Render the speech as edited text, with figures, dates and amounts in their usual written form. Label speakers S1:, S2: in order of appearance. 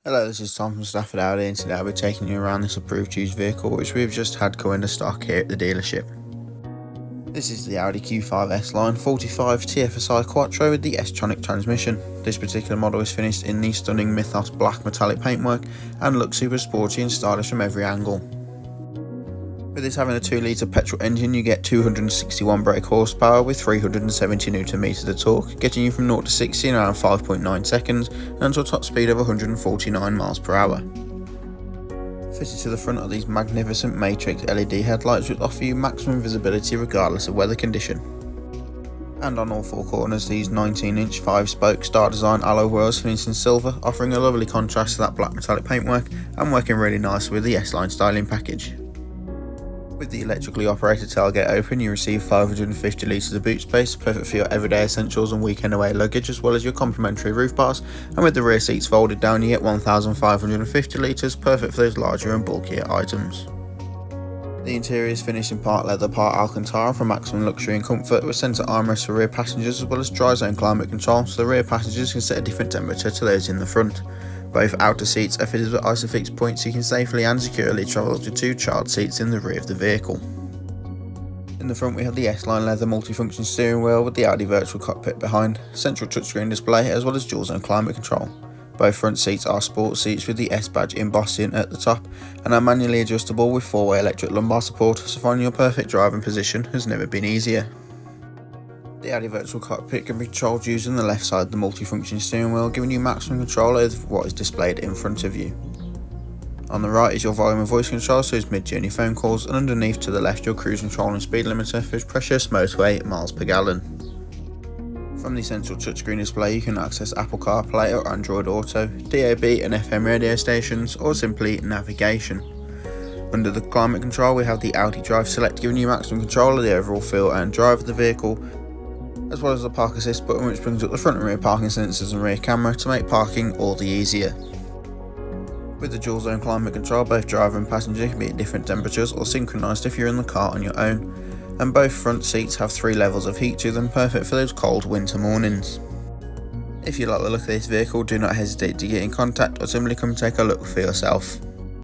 S1: Hello, this is Tom from Stafford Audi, and today I'll be taking you around this approved used vehicle which we've just had go into stock here at the dealership. This is the Audi Q5 S-Line 45 TFSI Quattro with the S-Tronic transmission. This particular model is finished in the stunning Mythos black metallic paintwork and looks super sporty and stylish from every angle. With this having a 2-litre petrol engine, you get 261 brake horsepower with 370 Nm of torque, getting you from 0 to 60 in around 5.9 seconds and to a top speed of 149 miles per hour. Fitted to the front are these magnificent matrix LED headlights which offer you maximum visibility regardless of weather condition. And on all four corners, these 19-inch 5-spoke star design alloy wheels finished in silver, offering a lovely contrast to that black metallic paintwork and working really nicely with the S-Line styling package. With the electrically operated tailgate open, you receive 550 litres of boot space, perfect for your everyday essentials and weekend away luggage, as well as your complimentary roof bars, and with the rear seats folded down you get 1,550 litres, perfect for those larger and bulkier items. The interior is finished in part leather, part Alcantara for maximum luxury and comfort, with centre armrests for rear passengers as well as dry zone climate control, so the rear passengers can set a different temperature to those in the front. Both outer seats are fitted with Isofix points so you can safely and securely travel to 2 child seats in the rear of the vehicle. In the front we have the S-Line leather multifunction steering wheel with the Audi virtual cockpit behind, central touchscreen display as well as dual zone climate control. Both front seats are sport seats with the S badge embossing at the top and are manually adjustable with 4-way electric lumbar support, so finding your perfect driving position has never been easier. The Audi virtual cockpit can be controlled using the left side of the multifunction steering wheel, giving you maximum control over what is displayed in front of you. On the right is your volume and voice control, so it's mid-journey phone calls, and underneath to the left your cruise control and speed limiter for its precious motorway miles per gallon. From the central touchscreen display you can access Apple CarPlay or Android Auto, DAB and FM radio stations, or simply navigation. Under the climate control we have the Audi Drive Select, giving you maximum control of the overall feel and drive of the vehicle, as well as the park assist button which brings up the front and rear parking sensors and rear camera to make parking all the easier. With the dual zone climate control, both driver and passenger can be at different temperatures or synchronised if you're in the car on your own, and both front seats have 3 levels of heat to them, perfect for those cold winter mornings. If you like the look of this vehicle, do not hesitate to get in contact or simply come take a look for yourself.